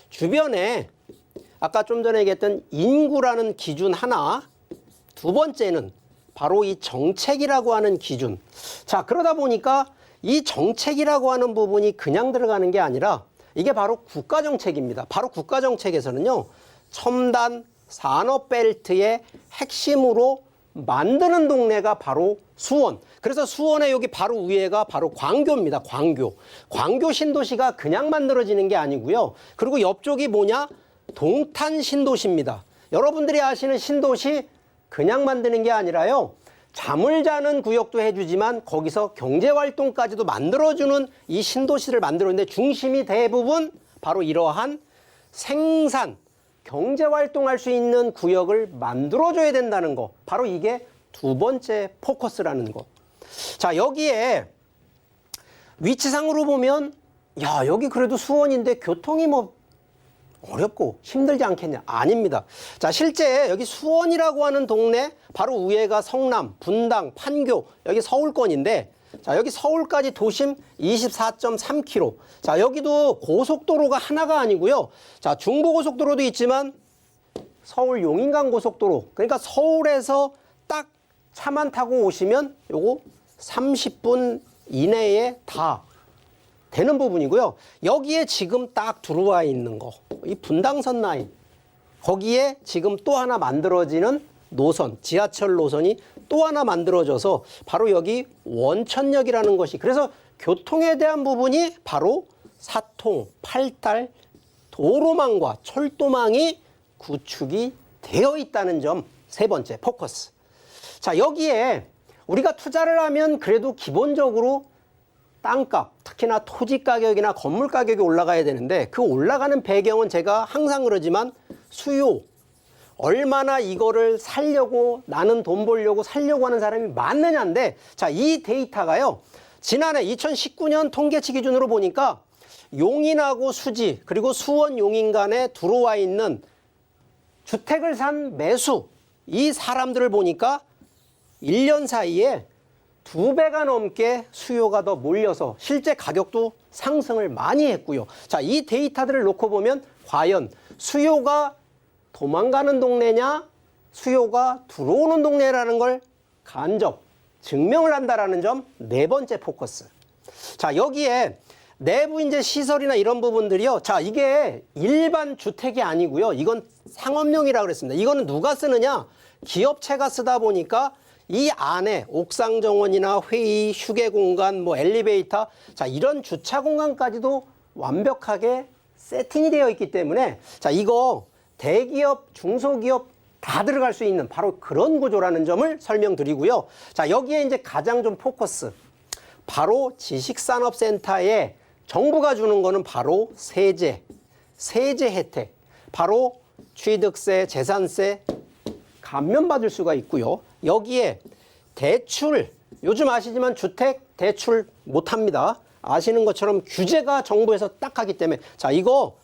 주변에 아까 좀 전에 얘기했던 인구라는 기준 하나, 두 번째는 바로 이 정책이라고 하는 기준. 자, 그러다 보니까 이 정책이라고 하는 부분이 그냥 들어가는 게 아니라 이게 바로 국가정책입니다. 바로 국가정책에서는요, 첨단 산업벨트의 핵심으로 만드는 동네가 바로 수원. 그래서 수원의 여기 바로 위에가 바로 광교입니다. 광교. 광교 신도시가 그냥 만들어지는 게 아니고요. 그리고 옆쪽이 뭐냐? 동탄 신도시입니다. 여러분들이 아시는 신도시 그냥 만드는 게 아니라요, 잠을 자는 구역도 해주지만 거기서 경제활동까지도 만들어주는 이 신도시를 만들었는데 중심이 대부분 바로 이러한 생산, 경제활동할 수 있는 구역을 만들어줘야 된다는 거. 바로 이게 두 번째 포커스라는 거. 자, 여기에 위치상으로 보면 야, 여기 그래도 수원인데 교통이 뭐 어렵고 힘들지 않겠냐? 아닙니다. 자, 실제 여기 수원이라고 하는 동네 바로 위에가 성남, 분당, 판교, 여기 서울권인데, 자, 여기 서울까지 도심 24.3km. 자, 여기도 고속도로가 하나가 아니고요. 자, 중부고속도로도 있지만 서울 용인간 고속도로. 그러니까 서울에서 딱 차만 타고 오시면 요거 30분 이내에 다 되는 부분이고요. 여기에 지금 딱 들어와 있는 거, 이 분당선 라인, 거기에 지금 또 하나 만들어지는 노선, 지하철 노선이 또 하나 만들어져서 바로 여기 원천역이라는 것이, 그래서 교통에 대한 부분이 바로 사통, 팔달, 도로망과 철도망이 구축이 되어 있다는 점, 세 번째 포커스. 자, 여기에 우리가 투자를 하면 그래도 기본적으로 땅값, 특히나 토지 가격이나 건물 가격이 올라가야 되는데 그 올라가는 배경은 제가 항상 그러지만 수요, 얼마나 이거를 살려고, 나는 돈 벌려고 살려고 하는 사람이 많느냐인데, 자, 이 데이터가요, 지난해 2019년 통계치 기준으로 보니까 용인하고 수지 그리고 수원 용인 간에 들어와 있는 주택을 산 매수, 이 사람들을 보니까 1년 사이에 2배가 넘게 수요가 더 몰려서 실제 가격도 상승을 많이 했고요. 자, 이 데이터들을 놓고 보면 과연 수요가 도망가는 동네냐, 수요가 들어오는 동네라는 걸 간접 증명을 한다라는 점, 네 번째 포커스. 자, 여기에 내부 이제 시설이나 이런 부분들이요. 자, 이게 일반 주택이 아니고요. 이건 상업용이라고 그랬습니다. 이거는 누가 쓰느냐? 기업체가 쓰다 보니까 이 안에 옥상 정원이나 회의, 휴게 공간, 뭐 엘리베이터, 자, 이런 주차 공간까지도 완벽하게 세팅이 되어 있기 때문에, 자, 이거 대기업, 중소기업 다 들어갈 수 있는 바로 그런 구조라는 점을 설명드리고요. 자, 여기에 이제 가장 좀 포커스, 바로 지식산업센터에 정부가 주는 거는 바로 세제 혜택, 바로 취득세, 재산세 감면받을 수가 있고요. 여기에 대출, 요즘 아시지만 주택 대출 못합니다. 아시는 것처럼 규제가 정부에서 딱 하기 때문에, 자, 이거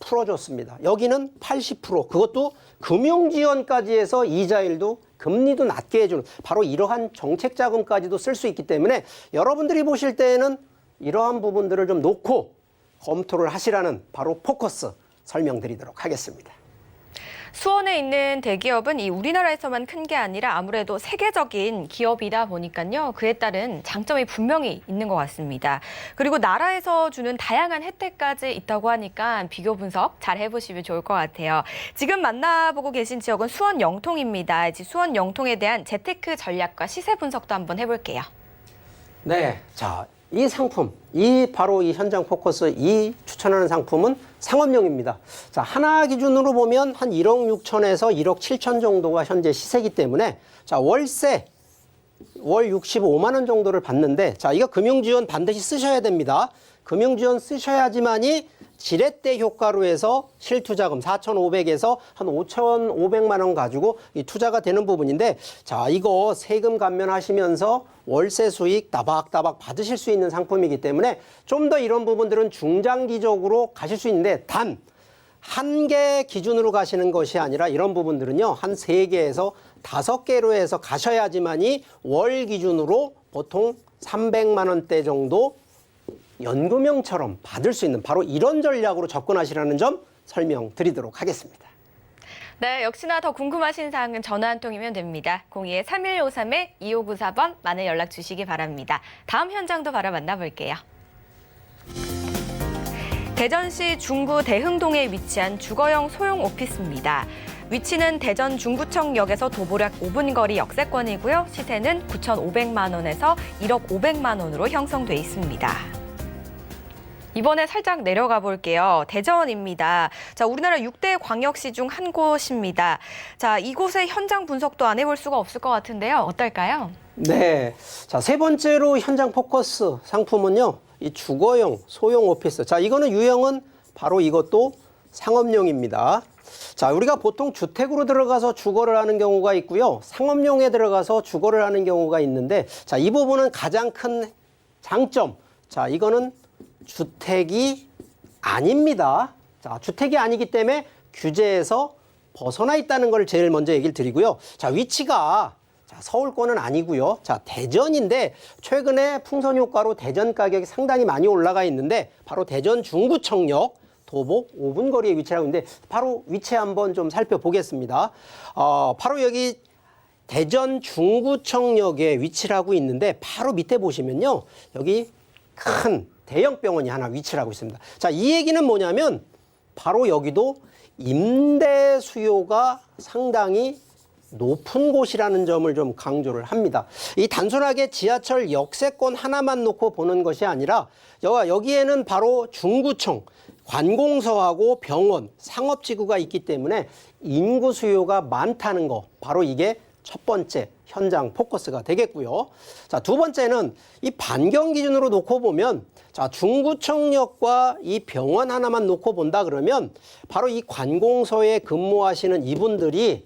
풀어줬습니다. 여기는 80%, 그것도 금융지원까지 해서 이자율도 금리도 낮게 해주는 바로 이러한 정책 자금까지도 쓸 수 있기 때문에 여러분들이 보실 때에는 이러한 부분들을 좀 놓고 검토를 하시라는 바로 포커스 설명드리도록 하겠습니다. 수원에 있는 대기업은 이 우리나라에서만 큰 게 아니라 아무래도 세계적인 기업이다 보니까요. 그에 따른 장점이 분명히 있는 것 같습니다. 그리고 나라에서 주는 다양한 혜택까지 있다고 하니까 비교 분석 잘 해보시면 좋을 것 같아요. 지금 만나보고 계신 지역은 수원 영통입니다. 이제 수원 영통에 대한 재테크 전략과 시세 분석도 한번 해볼게요. 네, 자, 이 상품, 바로 이 현장 포커스 추천하는 상품은 상업용입니다. 자, 하나 기준으로 보면 한 1억 6천에서 1억 7천 정도가 현재 시세이기 때문에 자, 월세 월 65만 원 정도를 받는데 자, 이거 금융지원 반드시 쓰셔야 됩니다. 금융지원 쓰셔야지만이 지렛대 효과로 해서 실투자금 4,500에서 한 5,500만 원 가지고 이 투자가 되는 부분인데 자, 이거 세금 감면하시면서 월세 수익 따박따박 받으실 수 있는 상품이기 때문에 좀 더 이런 부분들은 중장기적으로 가실 수 있는데 단 한 개 기준으로 가시는 것이 아니라 이런 부분들은요, 한 3개에서 5개로 해서 가셔야지만이 월 기준으로 보통 300만 원대 정도 연금형처럼 받을 수 있는 바로 이런 전략으로 접근하시라는 점 설명드리도록 하겠습니다. 네, 역시나 더 궁금하신 사항은 전화 한 통이면 됩니다. 02-3153-2594번 많은 연락 주시기 바랍니다. 다음 현장도 바로 만나볼게요. 대전시 중구 대흥동에 위치한 주거용 소형 오피스입니다. 위치는 대전 중구청역에서 도보약 5분 거리 역세권이고요. 시세는 9,500만 원에서 1억 500만 원으로 형성돼 있습니다. 이번에 살짝 내려가 볼게요. 대전입니다. 자, 우리나라 6대 광역시 중 한 곳입니다. 자, 이곳의 현장 분석도 안 해볼 수가 없을 것 같은데요. 어떨까요? 네. 자, 세 번째로 현장 포커스 상품은요, 이 주거용 소형 오피스. 자, 이거는 유형은 바로 이것도 상업용입니다. 자, 우리가 보통 주택으로 들어가서 주거를 하는 경우가 있고요. 상업용에 들어가서 주거를 하는 경우가 있는데, 자, 이 부분은 가장 큰 장점. 자, 이거는 주택이 아닙니다. 자, 주택이 아니기 때문에 규제에서 벗어나 있다는 걸 제일 먼저 얘기를 드리고요. 자, 위치가 자, 서울권은 아니고요. 자, 대전인데 최근에 풍선 효과로 대전 가격이 상당히 많이 올라가 있는데 바로 대전 중구청역 도보 5분 거리에 위치하고 있는데 바로 위치 한번 좀 살펴보겠습니다. 바로 여기 대전 중구청역에 위치를 하고 있는데 바로 밑에 보시면요. 여기 큰 대형 병원이 하나 위치를 하고 있습니다. 자, 이 얘기는 뭐냐면 바로 여기도 임대 수요가 상당히 높은 곳이라는 점을 좀 강조를 합니다. 이 단순하게 지하철 역세권 하나만 놓고 보는 것이 아니라 여기에는 바로 중구청, 관공서하고 병원, 상업지구가 있기 때문에 인구 수요가 많다는 거, 바로 이게 첫 번째 현장 포커스가 되겠고요. 자, 두 번째는 이 반경 기준으로 놓고 보면 자, 중구청역과 이 병원 하나만 놓고 본다 그러면 바로 이 관공서에 근무하시는 이분들이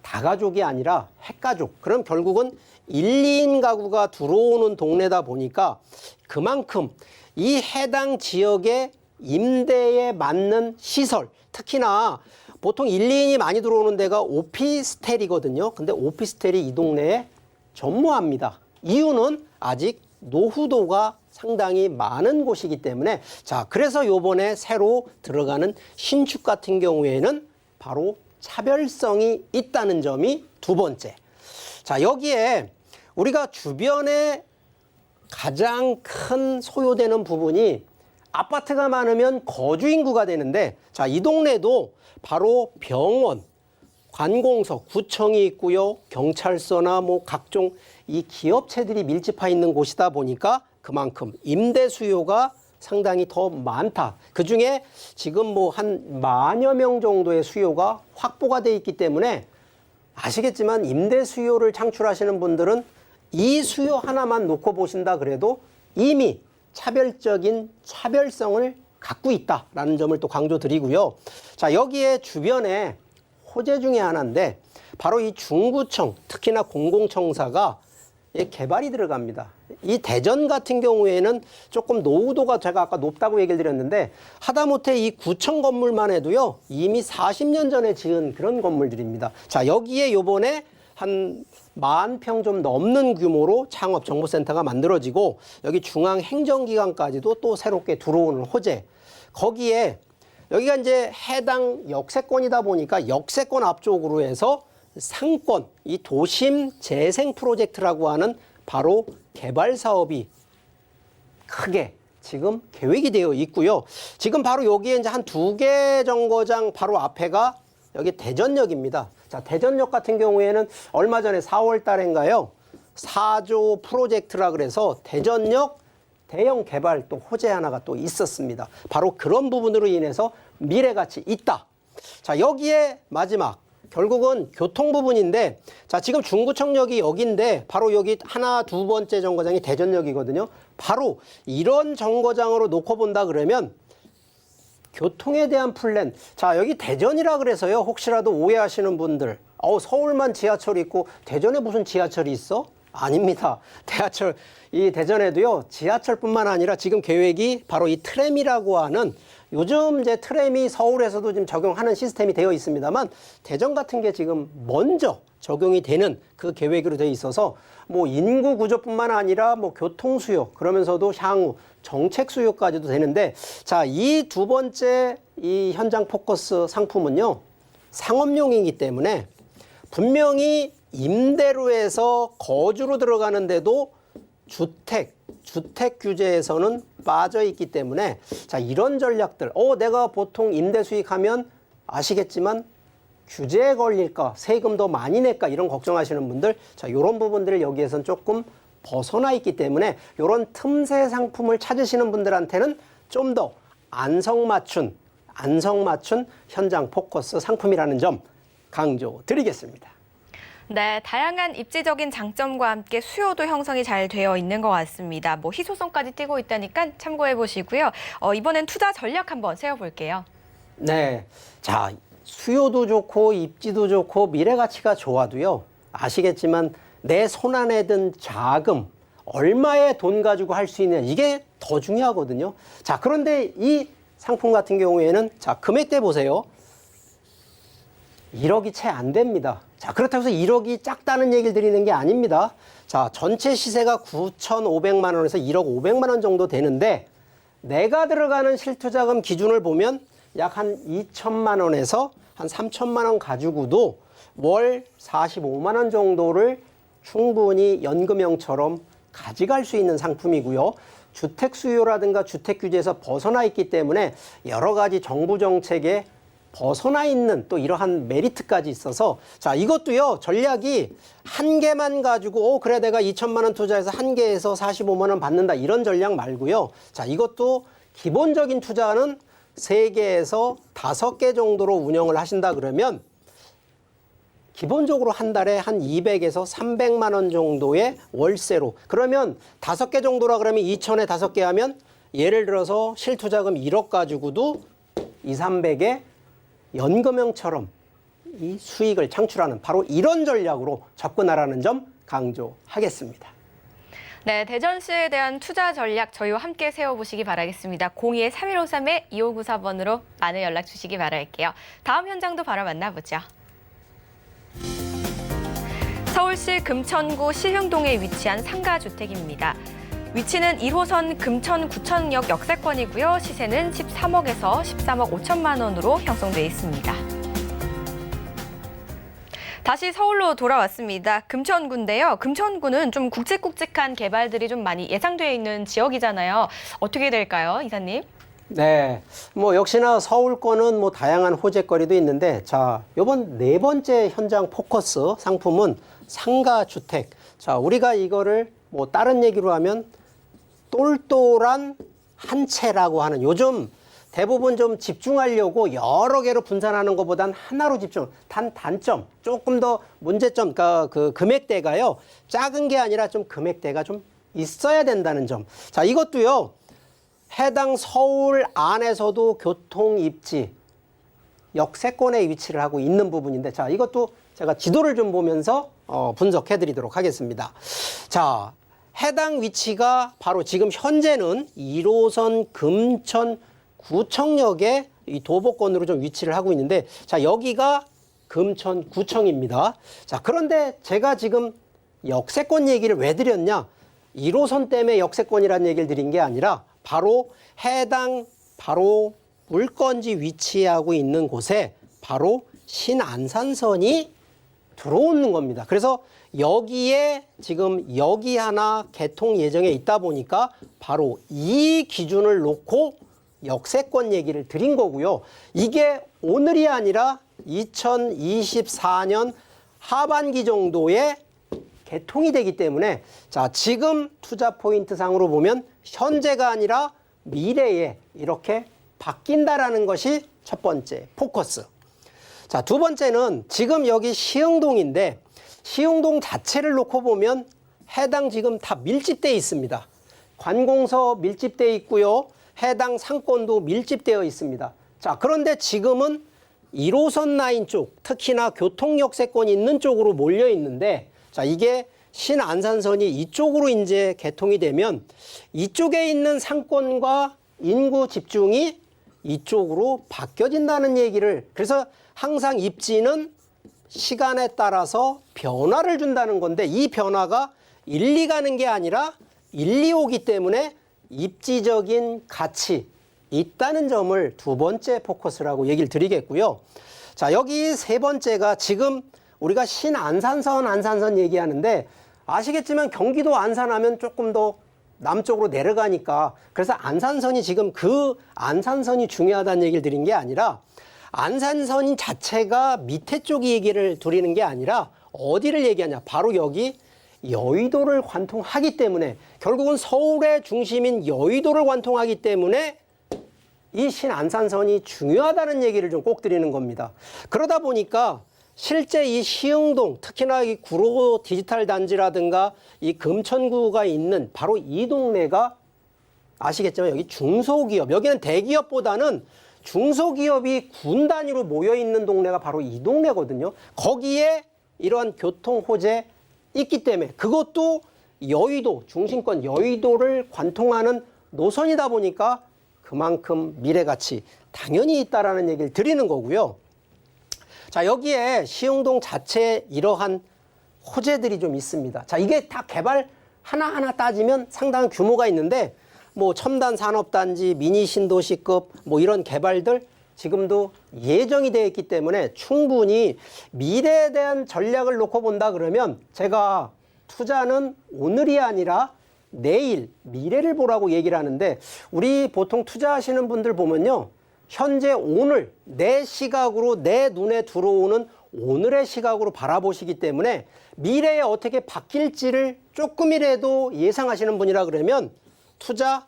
다가족이 아니라 핵가족. 그럼 결국은 1, 2인 가구가 들어오는 동네다 보니까 그만큼 이 해당 지역의 임대에 맞는 시설, 특히나 보통 1, 2인이 많이 들어오는 데가 오피스텔이거든요. 근데 오피스텔이 이 동네에 전무합니다. 이유는 아직 노후도가 상당히 많은 곳이기 때문에 자, 그래서 요번에 새로 들어가는 신축 같은 경우에는 바로 차별성이 있다는 점이 두 번째. 자, 여기에 우리가 주변에 가장 큰 소요되는 부분이 아파트가 많으면 거주 인구가 되는데 자, 이 동네도 바로 병원, 관공서, 구청이 있고요. 경찰서나 뭐 각종 이 기업체들이 밀집해 있는 곳이다 보니까 그만큼 임대 수요가 상당히 더 많다. 그중에 지금 뭐 한 10,000여 명 정도의 수요가 확보가 돼 있기 때문에 아시겠지만 임대 수요를 창출하시는 분들은 이 수요 하나만 놓고 보신다 그래도 이미 차별적인 차별성을 갖고 있다라는 점을 또 강조드리고요. 자, 여기에 주변에 호재 중에 하나인데 바로 이 중구청, 특히나 공공청사가 개발이 들어갑니다. 이 대전 같은 경우에는 조금 노후도가 제가 아까 높다고 얘기를 드렸는데 하다못해 이 구청 건물만 해도요 이미 40년 전에 지은 그런 건물들입니다. 자, 여기에 요번에 한 10,000평 좀 넘는 규모로 창업정보센터가 만들어지고 여기 중앙행정기관까지도 또 새롭게 들어오는 호재. 거기에 여기가 이제 해당 역세권이다 보니까 역세권 앞쪽으로 해서 상권, 이 도심 재생 프로젝트라고 하는 바로 개발 사업이 크게 지금 계획이 되어 있고요. 지금 바로 여기에 이제 한 2개 정거장 바로 앞에가 여기 대전역입니다. 자, 대전역 같은 경우에는 얼마 전에 4월 달인가요? 4조 프로젝트라 그래서 대전역 대형 개발 또 호재 하나가 또 있었습니다. 바로 그런 부분으로 인해서 미래가치 있다. 자, 여기에 마지막 결국은 교통 부분인데, 자, 지금 중구청역이 여기인데 바로 여기 하나, 두 번째 정거장이 대전역이거든요. 바로 이런 정거장으로 놓고 본다 그러면 교통에 대한 플랜. 자, 여기 대전이라 그래서요. 혹시라도 오해하시는 분들, 서울만 지하철이 있고 대전에 무슨 지하철이 있어? 아닙니다. 이 대전에도요, 지하철뿐만 아니라 지금 계획이 바로 이 트램이라고 하는, 요즘 이제 트램이 서울에서도 지금 적용하는 시스템이 되어 있습니다만, 대전 같은 게 지금 먼저 적용이 되는 그 계획으로 되어 있어서 뭐 인구 구조뿐만 아니라 뭐 교통 수요, 그러면서도 향후 정책 수요까지도 되는데, 자, 이 두 번째 이 현장 포커스 상품은요, 상업용이기 때문에 분명히 임대로에서 거주로 들어가는데도 주택 규제에서는 빠져 있기 때문에, 자, 이런 전략들, 내가 보통 임대 수익하면 아시겠지만 규제에 걸릴까, 세금 더 많이 낼까, 이런 걱정하시는 분들, 자, 이런 부분들을 여기에선 조금 벗어나 있기 때문에 이런 틈새 상품을 찾으시는 분들한테는 좀 더 안성맞춘 현장 포커스 상품이라는 점 강조드리겠습니다. 네, 다양한 입지적인 장점과 함께 수요도 형성이 잘 되어 있는 것 같습니다. 뭐 희소성까지 띄고 있다니까 참고해 보시고요. 이번엔 투자 전략 한번 세워볼게요. 네, 자, 수요도 좋고 입지도 좋고 미래 가치가 좋아도요, 아시겠지만 내 손안에 든 자금, 얼마의 돈 가지고 할 수 있느냐, 이게 더 중요하거든요. 자, 그런데 이 상품 같은 경우에는, 자, 금액대 보세요. 1억이 채 안 됩니다. 자, 그렇다고 해서 1억이 작다는 얘기를 드리는 게 아닙니다. 자, 전체 시세가 9,500만 원에서 1억 500만 원 정도 되는데, 내가 들어가는 실투자금 기준을 보면 약 한 2천만 원에서 한 3천만 원 가지고도 월 45만 원 정도를 충분히 연금형처럼 가져갈 수 있는 상품이고요. 주택 수요라든가 주택 규제에서 벗어나 있기 때문에 여러 가지 정부 정책에 벗어나 있는 또 이러한 메리트까지 있어서, 자, 이것도요, 전략이 한 개만 가지고 그래 내가 2천만 원 투자해서 한 개에서 45만 원 받는다, 이런 전략 말고요. 자, 이것도 기본적인 투자는 3개에서 5개 정도로 운영을 하신다 그러면 기본적으로 한 달에 한 200에서 300만 원 정도의 월세로, 그러면 5개 정도라 그러면 2천에 5개 하면 예를 들어서 실투자금 1억 가지고도 200~300에 연금형처럼 이 수익을 창출하는 바로 이런 전략으로 접근하라는 점 강조하겠습니다. 네, 대전시에 대한 투자 전략 저희와 함께 세워보시기 바라겠습니다. 02-3153-2594번으로 많은 연락 주시기 바랄게요. 다음 현장도 바로 만나보죠. 서울시 금천구 시흥동에 위치한 상가주택입니다. 위치는 1호선 금천구청역 역세권이고요. 시세는 13억에서 13억 5천만 원으로 형성돼 있습니다. 다시 서울로 돌아왔습니다. 금천구인데요. 금천구는 좀 굵직굵직한 개발들이 좀 많이 예상되어 있는 지역이잖아요. 어떻게 될까요, 이사님? 네, 뭐 역시나 서울권은 뭐 다양한 호재거리도 있는데, 자, 이번 4번째 현장 포커스 상품은 상가주택. 자, 우리가 이거를 뭐 다른 얘기로 하면 똘똘한 한 채라고 하는, 요즘 대부분 좀 집중하려고 여러 개로 분산하는 것보단 하나로 집중. 단점, 조금 더 문제점, 그러니까 그 금액대가요, 작은 게 아니라 좀 금액대가 좀 있어야 된다는 점. 자, 이것도요, 해당 서울 안에서도 교통 입지, 역세권에 위치를 하고 있는 부분인데, 자, 이것도 제가 지도를 좀 보면서 분석해 드리도록 하겠습니다. 자, 해당 위치가 바로 지금 현재는 1호선 금천구청역에 이 도보권으로 좀 위치를 하고 있는데, 자, 여기가 금천구청입니다. 자, 그런데 제가 지금 역세권 얘기를 왜 드렸냐? 1호선 때문에 역세권이라는 얘기를 드린 게 아니라 바로 해당 바로 물건지 위치하고 있는 곳에 바로 신안산선이 들어오는 겁니다. 그래서 여기에 지금 여기 하나 개통 예정에 있다 보니까 바로 이 기준을 놓고 역세권 얘기를 드린 거고요. 이게 오늘이 아니라 2024년 하반기 정도에 개통이 되기 때문에 자, 지금 투자 포인트 상으로 보면 현재가 아니라 미래에 이렇게 바뀐다라는 것이 첫 번째 포커스. 자, 두 번째는 지금 여기 시흥동인데 시흥동 자체를 놓고 보면 해당 지금 다 밀집되어 있습니다. 관공서 밀집되어 있고요. 해당 상권도 밀집되어 있습니다. 자, 그런데 지금은 1호선 라인 쪽, 특히나 교통역세권이 있는 쪽으로 몰려 있는데, 자, 이게 신안산선이 이쪽으로 이제 개통이 되면 이쪽에 있는 상권과 인구 집중이 이쪽으로 바뀌어진다는 얘기를, 그래서 항상 입지는 시간에 따라서 변화를 준다는 건데 이 변화가 1, 2 가는 게 아니라 1, 2 오기 때문에 입지적인 가치 있다는 점을 두 번째 포커스라고 얘기를 드리겠고요. 자, 여기 세 번째가 지금 우리가 신안산선, 안산선 얘기하는데 아시겠지만 경기도 안산하면 조금 더 남쪽으로 내려가니까 그래서 안산선이 지금 그 안산선이 중요하다는 얘기를 드린 게 아니라 안산선 자체가 밑에 쪽 얘기를 드리는 게 아니라 어디를 얘기하냐. 바로 여기 여의도를 관통하기 때문에 결국은 서울의 중심인 여의도를 관통하기 때문에 이 신안산선이 중요하다는 얘기를 좀 꼭 드리는 겁니다. 그러다 보니까 실제 이 시흥동, 특히나 이 구로 디지털 단지라든가 이 금천구가 있는 바로 이 동네가 아시겠지만 여기 중소기업, 여기는 대기업보다는 중소기업이 군 단위로 모여 있는 동네가 바로 이 동네거든요. 거기에 이러한 교통 호재 있기 때문에 그것도 여의도, 중심권 여의도를 관통하는 노선이다 보니까 그만큼 미래가치 당연히 있다라는 얘기를 드리는 거고요. 자, 여기에 시흥동 자체에 이러한 호재들이 좀 있습니다. 자, 이게 다 개발 하나하나 따지면 상당한 규모가 있는데 뭐 첨단 산업단지, 미니 신도시급 뭐 이런 개발들 지금도 예정이 되어 있기 때문에 충분히 미래에 대한 전략을 놓고 본다 그러면 제가 투자는 오늘이 아니라 내일, 미래를 보라고 얘기를 하는데 우리 보통 투자하시는 분들 보면요. 현재 오늘 내 시각으로 내 눈에 들어오는 오늘의 시각으로 바라보시기 때문에 미래에 어떻게 바뀔지를 조금이라도 예상하시는 분이라 그러면 투자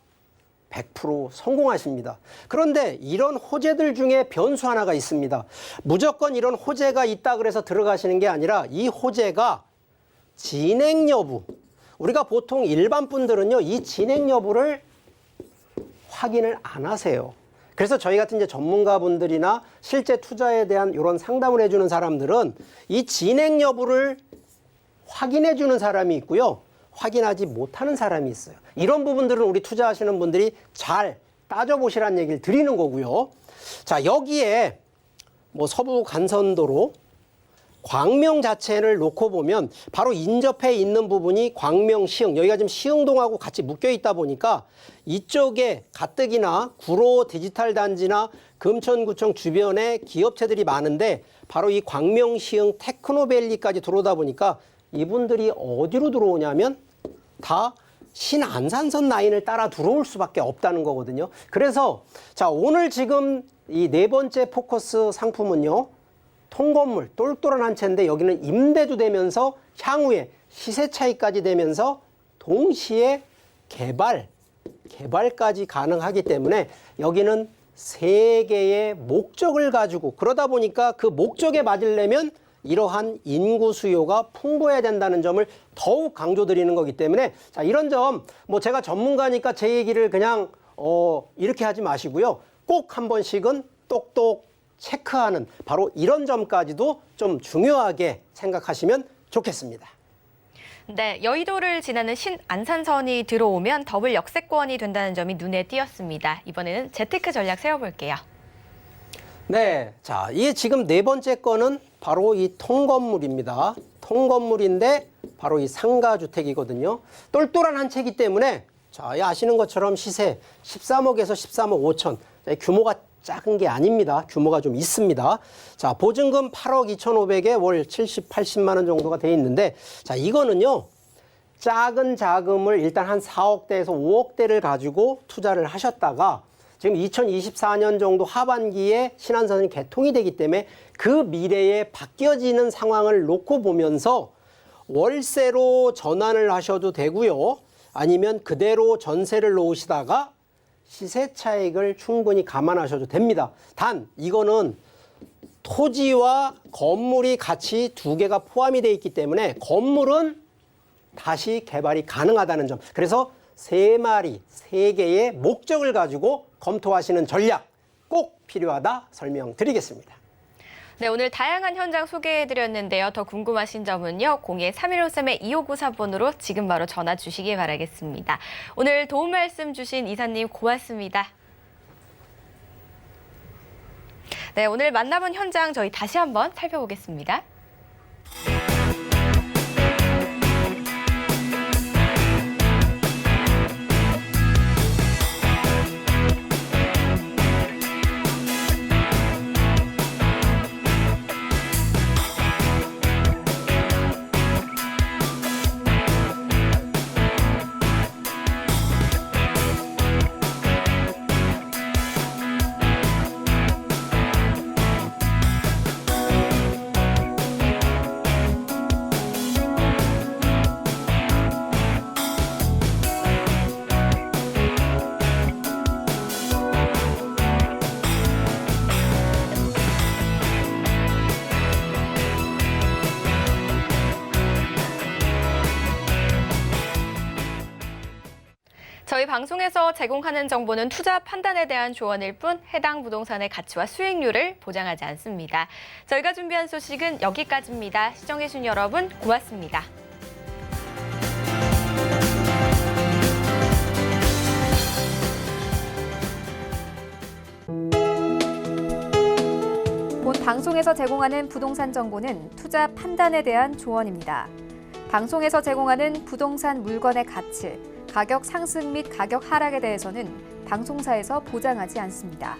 100% 성공하십니다. 그런데 이런 호재들 중에 변수 하나가 있습니다. 무조건 이런 호재가 있다 그래서 들어가시는 게 아니라 이 호재가 진행 여부, 우리가 보통 일반 분들은요, 이 진행 여부를 확인을 안 하세요. 그래서 저희 같은 이제 전문가분들이나 실제 투자에 대한 이런 상담을 해주는 사람들은 이 진행 여부를 확인해 주는 사람이 있고요. 확인하지 못하는 사람이 있어요. 이런 부분들은 우리 투자하시는 분들이 잘 따져보시라는 얘기를 드리는 거고요. 자, 여기에 뭐 서부 간선도로 광명 자체를 놓고 보면 바로 인접해 있는 부분이 광명, 시흥, 여기가 지금 시흥동하고 같이 묶여 있다 보니까 이쪽에 가뜩이나 구로 디지털 단지나 금천구청 주변에 기업체들이 많은데 바로 이 광명, 시흥, 테크노밸리까지 들어오다 보니까 이분들이 어디로 들어오냐면 다 신안산선 라인을 따라 들어올 수밖에 없다는 거거든요. 그래서 자, 오늘 지금 이 네 번째 포커스 상품은요. 통건물, 똘똘한 한 채인데 여기는 임대도 되면서 향후에 시세 차익까지 되면서 동시에 개발까지 가능하기 때문에 여기는 세 개의 목적을 가지고 그러다 보니까 그 목적에 맞으려면 이러한 인구 수요가 풍부해야 된다는 점을 더욱 강조드리는 거기 때문에 자, 이런 점 뭐 제가 전문가니까 제 얘기를 그냥 이렇게 하지 마시고요. 꼭 한 번씩은 똑똑 체크하는 바로 이런 점까지도 좀 중요하게 생각하시면 좋겠습니다. 네, 여의도를 지나는 신안산선이 들어오면 더블 역세권이 된다는 점이 눈에 띄었습니다. 이번에는 재테크 전략 세워볼게요. 네, 자, 이게 지금 네 번째 거는 바로 이 통건물입니다. 통건물인데 바로 이 상가주택이거든요. 똘똘한 한 채이기 때문에 자, 아시는 것처럼 시세 13억에서 13억 5천. 규모가 작은 게 아닙니다. 규모가 좀 있습니다. 자, 보증금 8억 2,500에 월 70, 80만 원 정도가 돼 있는데 자, 이거는요. 작은 자금을 일단 한 4억대에서 5억대를 가지고 투자를 하셨다가 지금 2024년 정도 하반기에 신안선이 개통이 되기 때문에 그 미래에 바뀌어지는 상황을 놓고 보면서 월세로 전환을 하셔도 되고요. 아니면 그대로 전세를 놓으시다가 시세 차익을 충분히 감안하셔도 됩니다. 단 이거는 토지와 건물이 같이 두 개가 포함이 되어 있기 때문에 건물은 다시 개발이 가능하다는 점. 그래서 세 마리, 세 개의 목적을 가지고 검토하시는 전략 꼭 필요하다 설명드리겠습니다. 네, 오늘 다양한 현장 소개해드렸는데요. 더 궁금하신 점은요. 02-3153-2594번으로 지금 바로 전화 주시기 바라겠습니다. 오늘 도움 말씀 주신 이사님 고맙습니다. 네, 오늘 만나본 현장 저희 다시 한번 살펴보겠습니다. 저희 방송에서 제공하는 정보는 투자 판단에 대한 조언일 뿐 해당 부동산의 가치와 수익률을 보장하지 않습니다. 저희가 준비한 소식은 여기까지입니다. 시청해주신 여러분 고맙습니다. 본 방송에서 제공하는 부동산 정보는 투자 판단에 대한 조언입니다. 방송에서 제공하는 부동산 물건의 가치, 가격 상승 및 가격 하락에 대해서는 방송사에서 보장하지 않습니다.